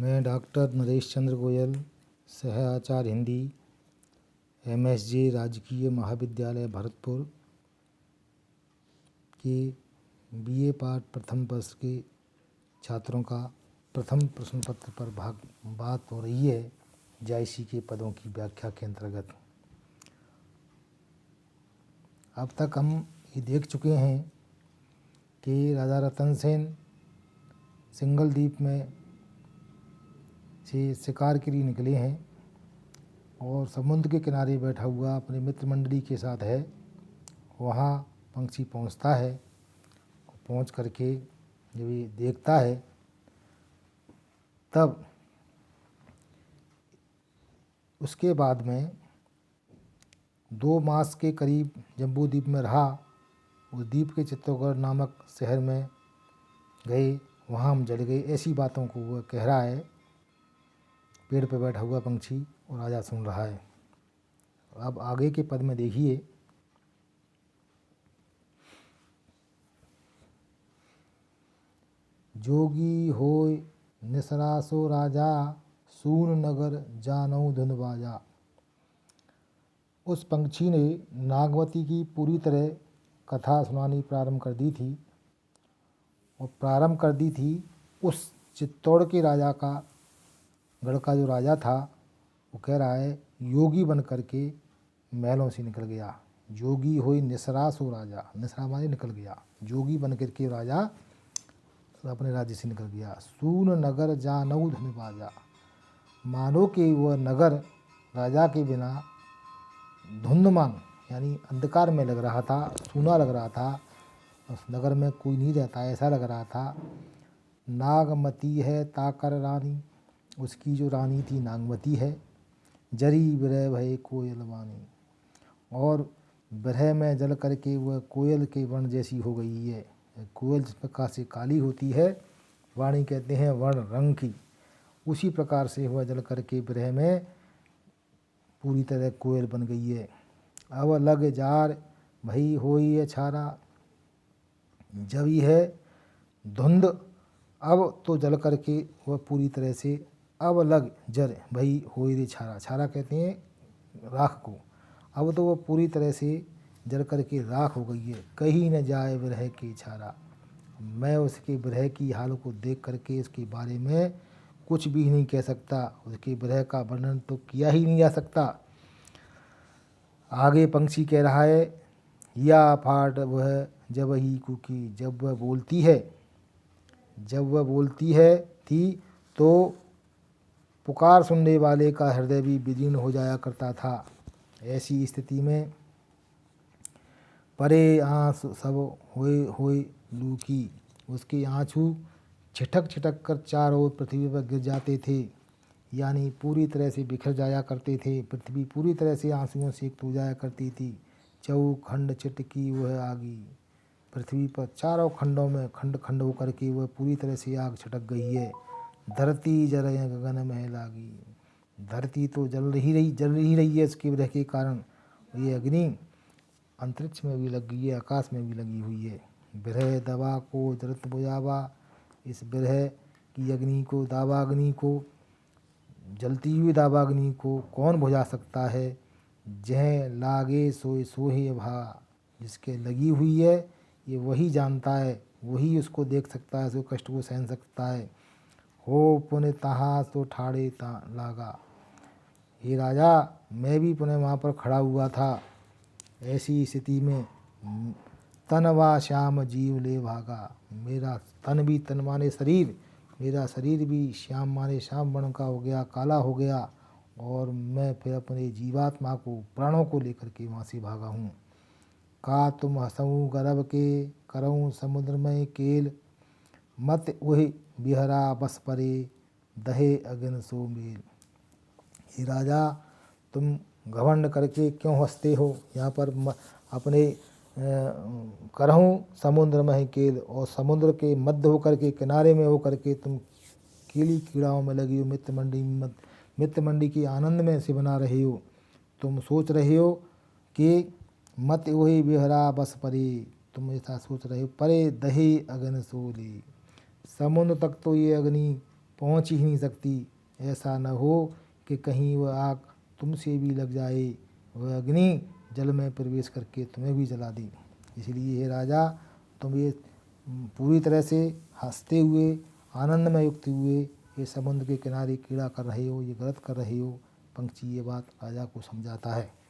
मैं डॉक्टर नरेश चंद्र गोयल, सह आचार्य हिंदी, MSJ राजकीय महाविद्यालय भरतपुर के BA पार्ट प्रथम वर्ष के छात्रों का प्रथम प्रश्न पत्र पर बात हो रही है। JIC के पदों की व्याख्या के अंतर्गत अब तक हम ये देख चुके हैं कि राजा रतन सेन सिंगल द्वीप में से शिकार के लिए निकले हैं और समुद्र के किनारे बैठा हुआ अपने मित्र मंडली के साथ है। वहाँ पंछी पहुँचता है। पहुँच करके जब ये देखता है तब उसके बाद में 2 मास के करीब जम्बू द्वीप में रहा। उस द्वीप के चित्तौड़गढ़ नामक शहर में गए, वहाँ हम जल गए, ऐसी बातों को वह कह रहा है। पेड़ पर बैठा हुआ पंछी और राजा सुन रहा है। अब आगे के पद में देखिए, जोगी होय निसरासो राजा, सून नगर जानऊ धुन बाजा। उस पंछी ने नागवती की पूरी तरह कथा सुनानी प्रारंभ कर दी थी और प्रारंभ कर दी थी उस चित्तौड़ के राजा का, गढ़ का जो राजा था, वो कह रहा है योगी बन करके महलों से निकल गया। जोगी होई निसरासो राजा, निसरा माने निकल गया, जोगी बन करके राजा अपने राज्य से निकल गया। सून नगर जानऊ धुन बाजा, मानो कि वह नगर राजा के बिना धुंधमान यानी अंधकार में लग रहा था, सूना लग रहा था। उस नगर में कोई नहीं रहता, ऐसा लग रहा था। नागमती है ताकर रानी, उसकी जो रानी थी नागमती है। जरी विरह भय कोयल वाणी, और विरह में जल करके वह कोयल के वर्ण जैसी हो गई है। कोयल जिस प्रकार से काली होती है, वाणी कहते हैं वर्ण रंग की, उसी प्रकार से वह जल करके विरह में पूरी तरह कोयल बन गई है। अब लग जार भई होई अछारा, जब यह है धुंध, अब तो जल करके वह पूरी तरह से, अब लग जर भई होई रे छारा, छारा कहते हैं राख को, अब तो वह पूरी तरह से जल करके राख हो गई है। कहीं न जाए विरह की छारा, मैं उसके विरह की हाल को देख करके इसके बारे में कुछ भी नहीं कह सकता। उसके विरह का वर्णन तो किया ही नहीं जा सकता। आगे पंछी कह रहा है, या फाट वह जब ही कुकी, जब वह बोलती है थी तो पुकार सुनने वाले का हृदय भी विदीर्ण हो जाया करता था। ऐसी स्थिति में परे आँस सब होए लूकी, उसके आँसू छिटक छिटक कर चारों ओर पृथ्वी पर गिर जाते थे, यानी पूरी तरह से बिखर जाया करते थे। पृथ्वी पूरी तरह से आंसुओं से हो जाया करती थी। चौखंड चिटकी वह आगी, पृथ्वी पर चारों खंडों में खंड खंड होकर के वह पूरी तरह से आग छिटक गई है। धरती जल गगन में लागी, धरती तो जल ही रही है इसके विरह के कारण। ये अग्नि अंतरिक्ष में भी लग गई है, आकाश में भी लगी हुई है। विरह दवा को जरत बुझावा, इस विरह की अग्नि को, दावाग्नि को, जलती हुई दावाग्नि को कौन बुझा सकता है। जह लागे सोए सोहे भा, जिसके लगी हुई है ये वही जानता है, वही उसको देख सकता है, उसको कष्ट को सहन सकता है। हो पुण्य तहाँ तो ठाड़े लागा, हे राजा मैं भी पुनः वहाँ पर खड़ा हुआ था। ऐसी स्थिति में तनवा श्याम जीव ले भागा, मेरा तन भी, तन माने शरीर, मेरा शरीर भी श्याम माने श्याम वर्ण का हो गया, काला हो गया, और मैं फिर अपने जीवात्मा को, प्राणों को लेकर के वहाँ से भागा हूँ। का तुम हंसऊँ गर्भ के, करऊँ समुद्र में केल, मत वही बिहरा बस परे, दहे अगन सो मेल। हे राजा तुम घमंड करके क्यों हंसते हो। यहाँ पर अपने करहूँ समुद्र में केल, और समुद्र के मध्य होकर के, किनारे में होकर के तुम कीड़ी कीड़ाओं में लगी हो, मित्र मंडी के आनंद में से बना रहे हो। तुम सोच रहे हो कि मत वही बिहरा बस परे, तुम ऐसा सोच रहे हो, परे दहे अग्नि सोले, समुद्र तक तो ये अग्नि पहुँच ही नहीं सकती। ऐसा न हो कि कहीं वह आग तुमसे भी लग जाए, वह अग्नि जल में प्रवेश करके तुम्हें भी जला दे। इसलिए हे राजा, तुम ये पूरी तरह से हंसते हुए, आनंद में युक्त हुए ये समुद्र के किनारे कीड़ा कर रहे हो, ये गलत कर रहे हो। पंछी ये बात राजा को समझाता है।